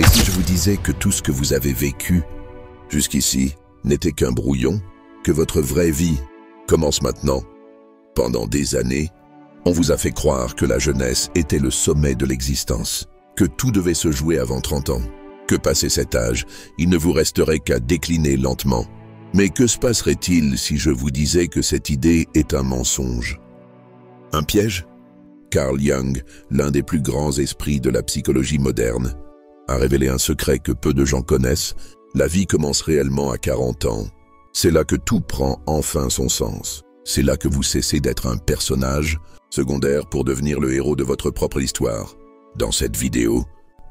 Et si je vous disais que tout ce que vous avez vécu jusqu'ici n'était qu'un brouillon, que votre vraie vie commence maintenant? Pendant des années, on vous a fait croire que la jeunesse était le sommet de l'existence, que tout devait se jouer avant 30 ans, que passé cet âge, il ne vous resterait qu'à décliner lentement. Mais que se passerait-il si je vous disais que cette idée est un mensonge? Un piège? Carl Jung, l'un des plus grands esprits de la psychologie moderne, a révélé un secret que peu de gens connaissent. La vie commence réellement à 40 ans. C'est là que tout prend enfin son sens. C'est là que vous cessez d'être un personnage secondaire pour devenir le héros de votre propre histoire. Dans cette vidéo,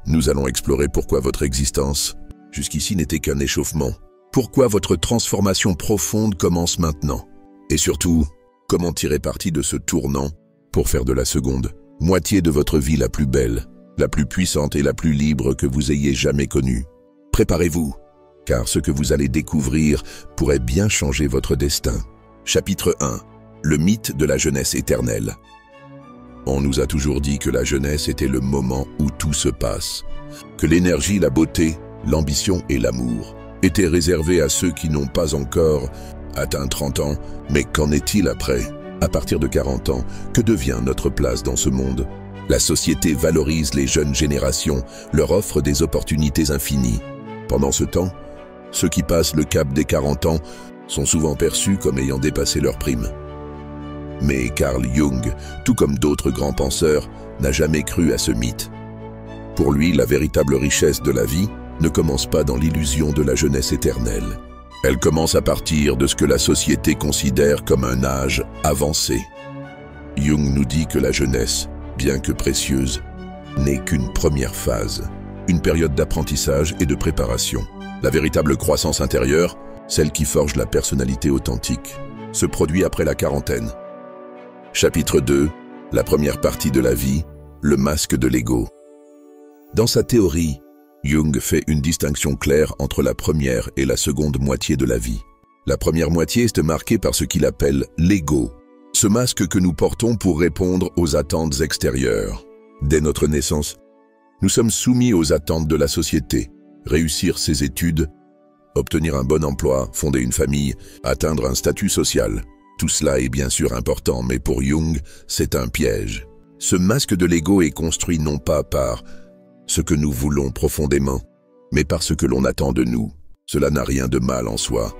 nous allons explorer pourquoi votre existence jusqu'ici n'était qu'un échauffement. Pourquoi votre transformation profonde commence maintenant? Et surtout, comment tirer parti de ce tournant pour faire de la seconde moitié de votre vie la plus belle, la plus puissante et la plus libre que vous ayez jamais connue? Préparez-vous, car ce que vous allez découvrir pourrait bien changer votre destin. Chapitre 1. Le mythe de la jeunesse éternelle. On nous a toujours dit que la jeunesse était le moment où tout se passe, que l'énergie, la beauté, l'ambition et l'amour étaient réservés à ceux qui n'ont pas encore atteint 30 ans. Mais qu'en est-il après? À partir de 40 ans, que devient notre place dans ce monde? La société valorise les jeunes générations, leur offre des opportunités infinies. Pendant ce temps, ceux qui passent le cap des 40 ans sont souvent perçus comme ayant dépassé leur prime. Mais Carl Jung, tout comme d'autres grands penseurs, n'a jamais cru à ce mythe. Pour lui, la véritable richesse de la vie ne commence pas dans l'illusion de la jeunesse éternelle. Elle commence à partir de ce que la société considère comme un âge avancé. Jung nous dit que la jeunesse, bien que précieuse, n'est qu'une première phase, une période d'apprentissage et de préparation. La véritable croissance intérieure, celle qui forge la personnalité authentique, se produit après la quarantaine. Chapitre 2. La première partie de la vie, le masque de l'ego. Dans sa théorie, Jung fait une distinction claire entre la première et la seconde moitié de la vie. La première moitié est marquée par ce qu'il appelle l'ego, ce masque que nous portons pour répondre aux attentes extérieures. Dès notre naissance, nous sommes soumis aux attentes de la société, réussir ses études, obtenir un bon emploi, fonder une famille, atteindre un statut social. Tout cela est bien sûr important, mais pour Jung, c'est un piège. Ce masque de l'ego est construit non pas par ce que nous voulons profondément, mais par ce que l'on attend de nous. Cela n'a rien de mal en soi,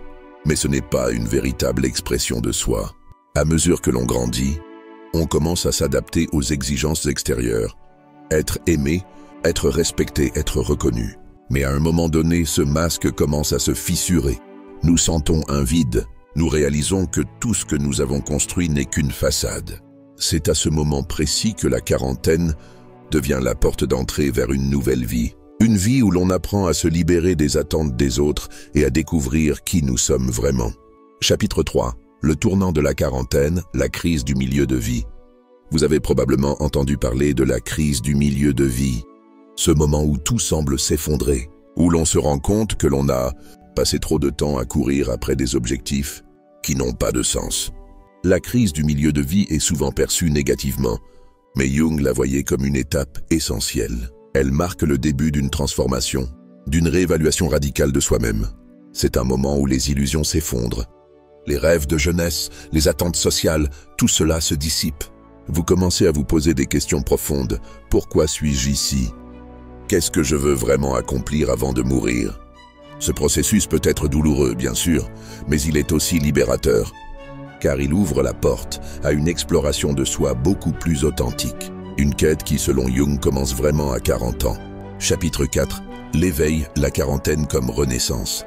mais ce n'est pas une véritable expression de soi. À mesure que l'on grandit, on commence à s'adapter aux exigences extérieures, être aimé, être respecté, être reconnu. Mais à un moment donné, ce masque commence à se fissurer. Nous sentons un vide. Nous réalisons que tout ce que nous avons construit n'est qu'une façade. C'est à ce moment précis que la quarantaine devient la porte d'entrée vers une nouvelle vie. Une vie où l'on apprend à se libérer des attentes des autres et à découvrir qui nous sommes vraiment. Chapitre 3. Le tournant de la quarantaine, la crise du milieu de vie. Vous avez probablement entendu parler de la crise du milieu de vie. Ce moment où tout semble s'effondrer, où l'on se rend compte que l'on a passé trop de temps à courir après des objectifs qui n'ont pas de sens. La crise du milieu de vie est souvent perçue négativement, mais Jung la voyait comme une étape essentielle. Elle marque le début d'une transformation, d'une réévaluation radicale de soi-même. C'est un moment où les illusions s'effondrent. Les rêves de jeunesse, les attentes sociales, tout cela se dissipe. Vous commencez à vous poser des questions profondes. Pourquoi suis-je ici? Qu'est-ce que je veux vraiment accomplir avant de mourir? Ce processus peut être douloureux, bien sûr, mais il est aussi libérateur, car il ouvre la porte à une exploration de soi beaucoup plus authentique. Une quête qui, selon Jung, commence vraiment à 40 ans. Chapitre 4. L'éveil, la quarantaine comme renaissance.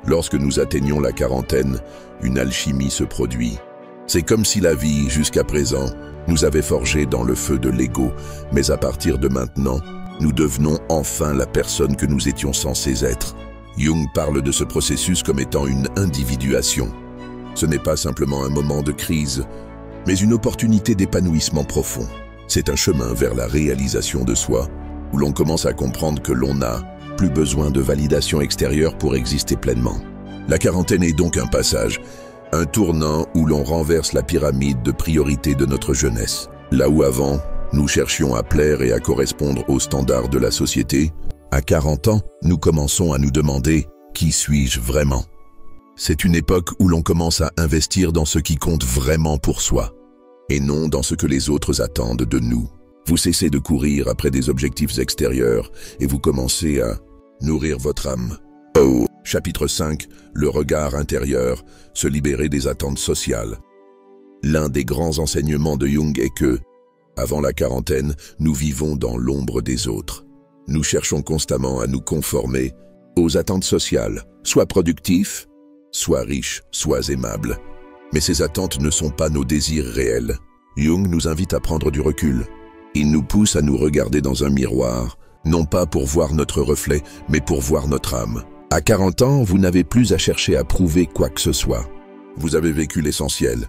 Lorsque nous atteignons la quarantaine, une alchimie se produit. C'est comme si la vie, jusqu'à présent, nous avait forgés dans le feu de l'ego, mais à partir de maintenant, nous devenons enfin la personne que nous étions censés être. Jung parle de ce processus comme étant une individuation. Ce n'est pas simplement un moment de crise, mais une opportunité d'épanouissement profond. C'est un chemin vers la réalisation de soi, où l'on commence à comprendre que l'on n'a plus besoin de validation extérieure pour exister pleinement. La quarantaine est donc un passage, un tournant où l'on renverse la pyramide de priorité de notre jeunesse. Là où avant, nous cherchions à plaire et à correspondre aux standards de la société, À 40 ans, nous commençons à nous demander « Qui suis-je vraiment ?» C'est une époque où l'on commence à investir dans ce qui compte vraiment pour soi, et non dans ce que les autres attendent de nous. Vous cessez de courir après des objectifs extérieurs et vous commencez à nourrir votre âme. Oh, chapitre 5, le regard intérieur, se libérer des attentes sociales. L'un des grands enseignements de Jung est que, avant la quarantaine, nous vivons dans l'ombre des autres. Nous cherchons constamment à nous conformer aux attentes sociales, soit productifs, soit riches, soit aimables. Mais ces attentes ne sont pas nos désirs réels. Jung nous invite à prendre du recul. Il nous pousse à nous regarder dans un miroir, non pas pour voir notre reflet, mais pour voir notre âme. À 40 ans, vous n'avez plus à chercher à prouver quoi que ce soit. Vous avez vécu l'essentiel.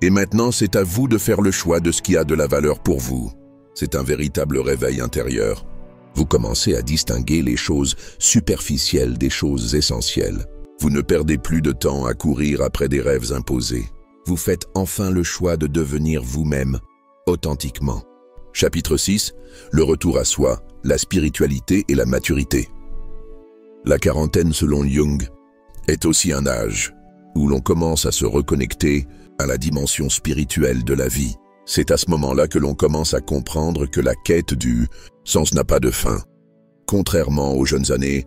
Et maintenant, c'est à vous de faire le choix de ce qui a de la valeur pour vous. C'est un véritable réveil intérieur. Vous commencez à distinguer les choses superficielles des choses essentielles. Vous ne perdez plus de temps à courir après des rêves imposés. Vous faites enfin le choix de devenir vous-même, authentiquement. Chapitre 6, le retour à soi, la spiritualité et la maturité. La quarantaine, selon Jung, est aussi un âge où l'on commence à se reconnecter à la dimension spirituelle de la vie. C'est à ce moment-là que l'on commence à comprendre que la quête du sens n'a pas de fin. Contrairement aux jeunes années,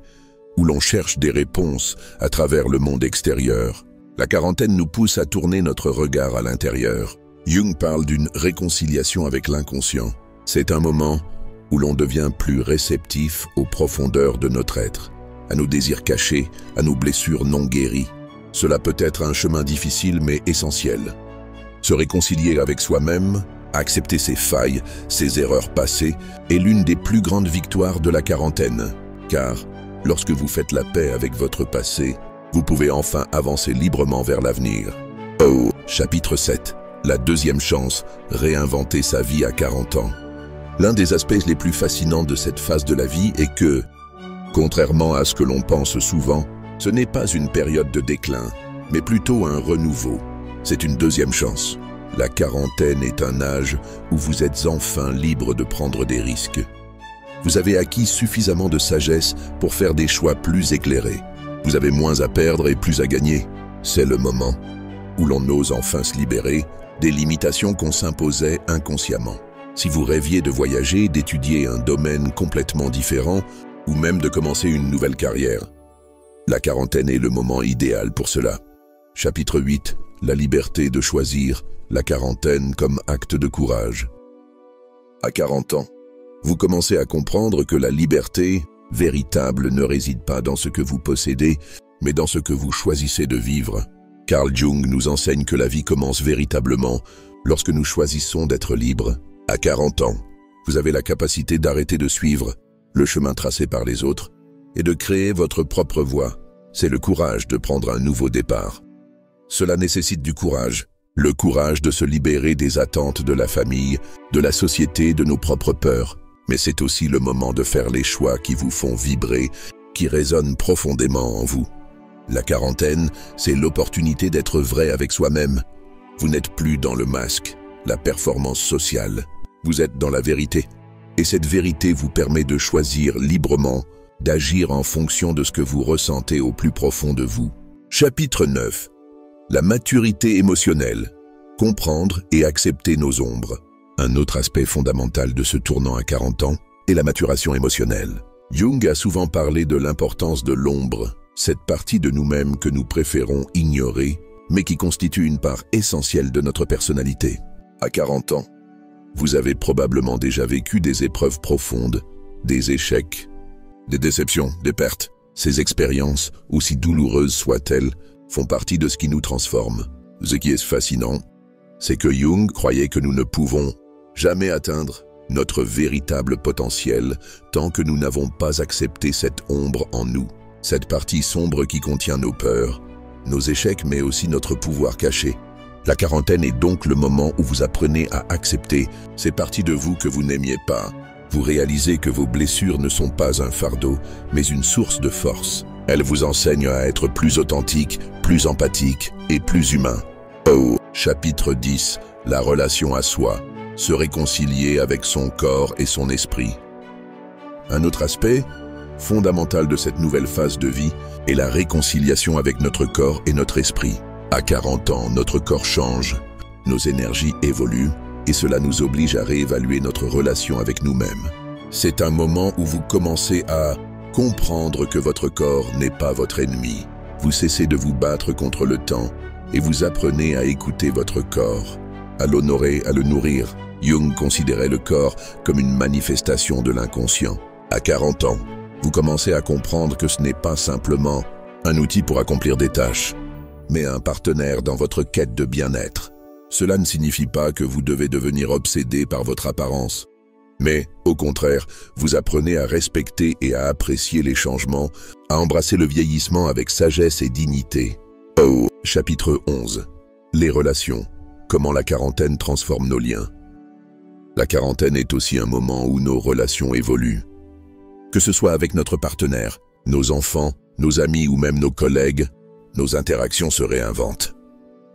où l'on cherche des réponses à travers le monde extérieur, la quarantaine nous pousse à tourner notre regard à l'intérieur. Jung parle d'une réconciliation avec l'inconscient. C'est un moment où l'on devient plus réceptif aux profondeurs de notre être, à nos désirs cachés, à nos blessures non guéries. Cela peut être un chemin difficile mais essentiel. Se réconcilier avec soi-même, accepter ses failles, ses erreurs passées, est l'une des plus grandes victoires de la quarantaine. Car, lorsque vous faites la paix avec votre passé, vous pouvez enfin avancer librement vers l'avenir. Oh, chapitre 7. La deuxième chance, réinventer sa vie à 40 ans. L'un des aspects les plus fascinants de cette phase de la vie est que, contrairement à ce que l'on pense souvent, ce n'est pas une période de déclin, mais plutôt un renouveau. C'est une deuxième chance. La quarantaine est un âge où vous êtes enfin libre de prendre des risques. Vous avez acquis suffisamment de sagesse pour faire des choix plus éclairés. Vous avez moins à perdre et plus à gagner. C'est le moment où l'on ose enfin se libérer des limitations qu'on s'imposait inconsciemment. Si vous rêviez de voyager, d'étudier un domaine complètement différent, ou même de commencer une nouvelle carrière, la quarantaine est le moment idéal pour cela. Chapitre 8. La liberté de choisir la quarantaine comme acte de courage. À 40 ans, vous commencez à comprendre que la liberté véritable ne réside pas dans ce que vous possédez, mais dans ce que vous choisissez de vivre. Carl Jung nous enseigne que la vie commence véritablement lorsque nous choisissons d'être libres. À 40 ans, vous avez la capacité d'arrêter de suivre le chemin tracé par les autres et de créer votre propre voie. C'est le courage de prendre un nouveau départ. Cela nécessite du courage, le courage de se libérer des attentes de la famille, de la société, de nos propres peurs. Mais c'est aussi le moment de faire les choix qui vous font vibrer, qui résonnent profondément en vous. La quarantaine, c'est l'opportunité d'être vrai avec soi-même. Vous n'êtes plus dans le masque, la performance sociale. Vous êtes dans la vérité. Et cette vérité vous permet de choisir librement, d'agir en fonction de ce que vous ressentez au plus profond de vous. Chapitre 9. La maturité émotionnelle. Comprendre et accepter nos ombres. Un autre aspect fondamental de ce tournant à 40 ans est la maturation émotionnelle. Jung a souvent parlé de l'importance de l'ombre, cette partie de nous-mêmes que nous préférons ignorer, mais qui constitue une part essentielle de notre personnalité. À 40 ans, vous avez probablement déjà vécu des épreuves profondes, des échecs, des déceptions, des pertes. Ces expériences, aussi douloureuses soient-elles, font partie de ce qui nous transforme. Ce qui est fascinant, c'est que Jung croyait que nous ne pouvons jamais atteindre notre véritable potentiel tant que nous n'avons pas accepté cette ombre en nous, cette partie sombre qui contient nos peurs, nos échecs mais aussi notre pouvoir caché. La quarantaine est donc le moment où vous apprenez à accepter ces parties de vous que vous n'aimiez pas. Vous réalisez que vos blessures ne sont pas un fardeau, mais une source de force. Elles vous enseignent à être plus authentique, plus empathique et plus humain. Oh, chapitre 10, la relation à soi, se réconcilier avec son corps et son esprit. Un autre aspect fondamentale de cette nouvelle phase de vie est la réconciliation avec notre corps et notre esprit. À 40 ans, notre corps change, nos énergies évoluent et cela nous oblige à réévaluer notre relation avec nous-mêmes. C'est un moment où vous commencez à comprendre que votre corps n'est pas votre ennemi. Vous cessez de vous battre contre le temps et vous apprenez à écouter votre corps, à l'honorer, à le nourrir. Jung considérait le corps comme une manifestation de l'inconscient. À 40 ans, vous commencez à comprendre que ce n'est pas simplement un outil pour accomplir des tâches, mais un partenaire dans votre quête de bien-être. Cela ne signifie pas que vous devez devenir obsédé par votre apparence, mais, au contraire, vous apprenez à respecter et à apprécier les changements, à embrasser le vieillissement avec sagesse et dignité. Oh, chapitre 11. Les relations. Comment la quarantaine transforme nos liens. La quarantaine est aussi un moment où nos relations évoluent. Que ce soit avec notre partenaire, nos enfants, nos amis ou même nos collègues, nos interactions se réinventent.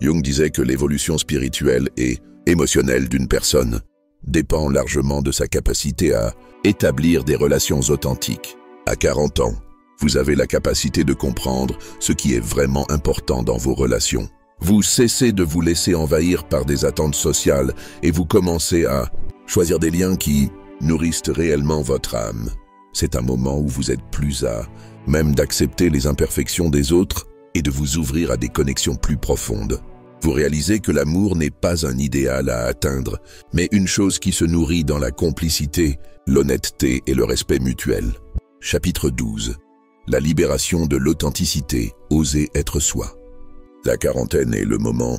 Jung disait que l'évolution spirituelle et émotionnelle d'une personne dépend largement de sa capacité à établir des relations authentiques. À 40 ans, vous avez la capacité de comprendre ce qui est vraiment important dans vos relations. Vous cessez de vous laisser envahir par des attentes sociales et vous commencez à choisir des liens qui nourrissent réellement votre âme. C'est un moment où vous êtes plus à même d'accepter les imperfections des autres et de vous ouvrir à des connexions plus profondes. Vous réalisez que l'amour n'est pas un idéal à atteindre, mais une chose qui se nourrit dans la complicité, l'honnêteté et le respect mutuel. Chapitre 12. La libération de l'authenticité, oser être soi. La quarantaine est le moment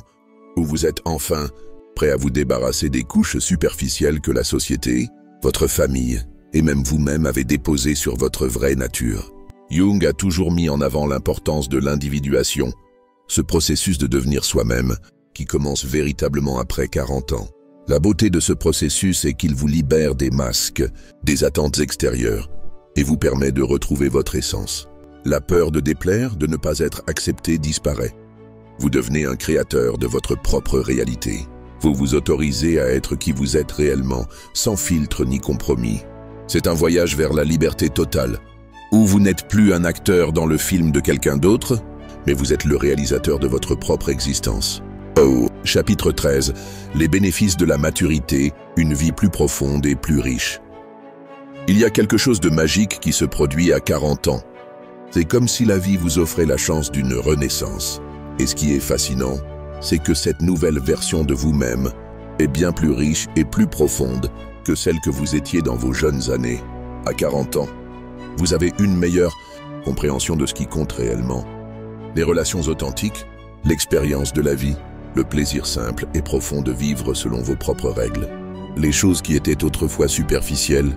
où vous êtes enfin prêt à vous débarrasser des couches superficielles que la société, votre famille et même vous-même avez déposées sur votre vraie nature. Jung a toujours mis en avant l'importance de l'individuation, ce processus de devenir soi-même qui commence véritablement après 40 ans. La beauté de ce processus est qu'il vous libère des masques, des attentes extérieures et vous permet de retrouver votre essence. La peur de déplaire, de ne pas être accepté disparaît. Vous devenez un créateur de votre propre réalité. Vous vous autorisez à être qui vous êtes réellement, sans filtre ni compromis. C'est un voyage vers la liberté totale, où vous n'êtes plus un acteur dans le film de quelqu'un d'autre, mais vous êtes le réalisateur de votre propre existence. Oh, chapitre 13. Les bénéfices de la maturité, une vie plus profonde et plus riche. Il y a quelque chose de magique qui se produit à 40 ans. C'est comme si la vie vous offrait la chance d'une renaissance. Et ce qui est fascinant, c'est que cette nouvelle version de vous-même est bien plus riche et plus profonde que celle que vous étiez dans vos jeunes années. À 40 ans, vous avez une meilleure compréhension de ce qui compte réellement. Les relations authentiques, l'expérience de la vie, le plaisir simple et profond de vivre selon vos propres règles. Les choses qui étaient autrefois superficielles,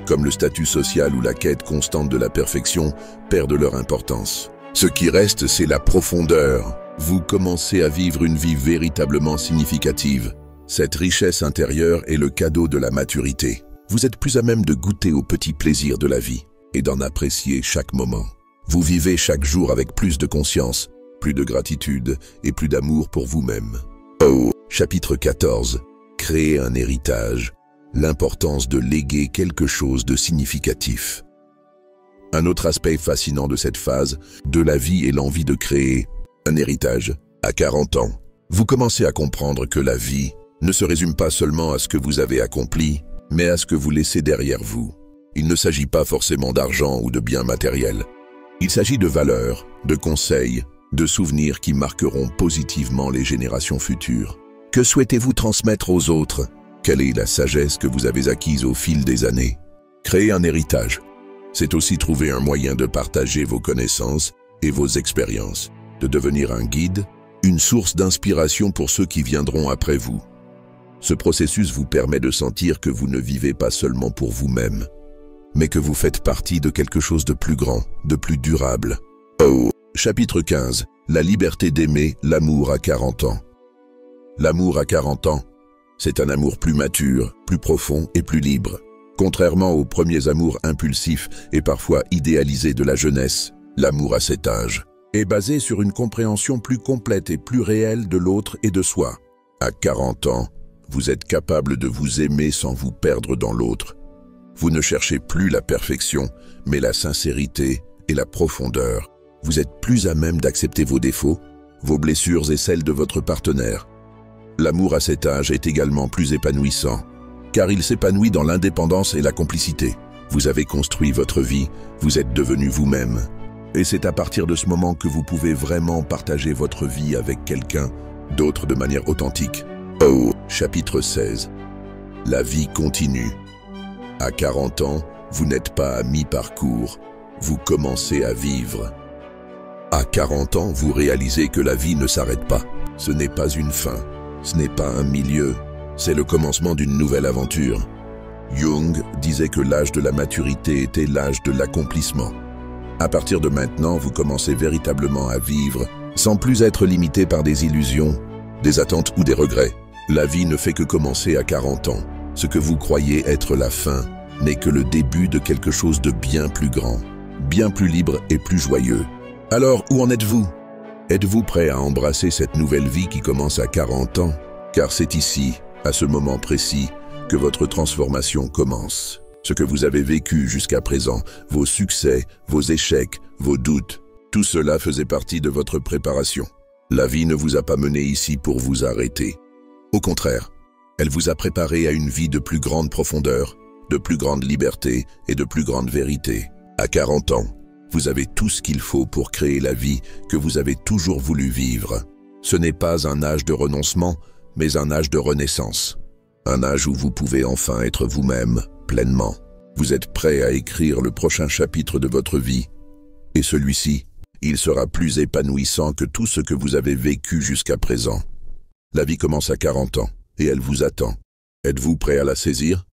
comme le statut social ou la quête constante de la perfection, perdent leur importance. Ce qui reste, c'est la profondeur. Vous commencez à vivre une vie véritablement significative. Cette richesse intérieure est le cadeau de la maturité. Vous êtes plus à même de goûter aux petits plaisirs de la vie et d'en apprécier chaque moment. Vous vivez chaque jour avec plus de conscience, plus de gratitude et plus d'amour pour vous-même. Oh, chapitre 14. Créer un héritage. L'importance de léguer quelque chose de significatif. Un autre aspect fascinant de cette phase de la vie est l'envie de créer un héritage. À 40 ans, vous commencez à comprendre que la vie ne se résume pas seulement à ce que vous avez accompli, mais à ce que vous laissez derrière vous. Il ne s'agit pas forcément d'argent ou de biens matériels. Il s'agit de valeurs, de conseils, de souvenirs qui marqueront positivement les générations futures. Que souhaitez-vous transmettre aux autres? Quelle est la sagesse que vous avez acquise au fil des années? Créer un héritage, c'est aussi trouver un moyen de partager vos connaissances et vos expériences, de devenir un guide, une source d'inspiration pour ceux qui viendront après vous. Ce processus vous permet de sentir que vous ne vivez pas seulement pour vous-même, mais que vous faites partie de quelque chose de plus grand, de plus durable. Oh, chapitre 15. La liberté d'aimer, l'amour à 40 ans. L'amour à 40 ans, c'est un amour plus mature, plus profond et plus libre. Contrairement aux premiers amours impulsifs et parfois idéalisés de la jeunesse, l'amour à cet âge est basé sur une compréhension plus complète et plus réelle de l'autre et de soi. À 40 ans, vous êtes capable de vous aimer sans vous perdre dans l'autre. Vous ne cherchez plus la perfection, mais la sincérité et la profondeur. Vous êtes plus à même d'accepter vos défauts, vos blessures et celles de votre partenaire. L'amour à cet âge est également plus épanouissant, car il s'épanouit dans l'indépendance et la complicité. Vous avez construit votre vie, vous êtes devenu vous-même. Et c'est à partir de ce moment que vous pouvez vraiment partager votre vie avec quelqu'un d'autre de manière authentique. Oh, chapitre 16. La vie continue. À 40 ans, vous n'êtes pas à mi-parcours, vous commencez à vivre. À 40 ans, vous réalisez que la vie ne s'arrête pas. Ce n'est pas une fin, ce n'est pas un milieu, c'est le commencement d'une nouvelle aventure. Jung disait que l'âge de la maturité était l'âge de l'accomplissement. À partir de maintenant, vous commencez véritablement à vivre, sans plus être limité par des illusions, des attentes ou des regrets. La vie ne fait que commencer à 40 ans. Ce que vous croyez être la fin n'est que le début de quelque chose de bien plus grand, bien plus libre et plus joyeux. Alors, où en êtes-vous? Êtes-vous prêt à embrasser cette nouvelle vie qui commence à 40 ans? Car c'est ici, à ce moment précis, que votre transformation commence. Ce que vous avez vécu jusqu'à présent, vos succès, vos échecs, vos doutes, tout cela faisait partie de votre préparation. La vie ne vous a pas mené ici pour vous arrêter. Au contraire, elle vous a préparé à une vie de plus grande profondeur, de plus grande liberté et de plus grande vérité. À 40 ans, vous avez tout ce qu'il faut pour créer la vie que vous avez toujours voulu vivre. Ce n'est pas un âge de renoncement, mais un âge de renaissance. Un âge où vous pouvez enfin être vous-même, pleinement. Vous êtes prêt à écrire le prochain chapitre de votre vie. Et celui-ci, il sera plus épanouissant que tout ce que vous avez vécu jusqu'à présent. La vie commence à 40 ans, et elle vous attend. Êtes-vous prêt à la saisir?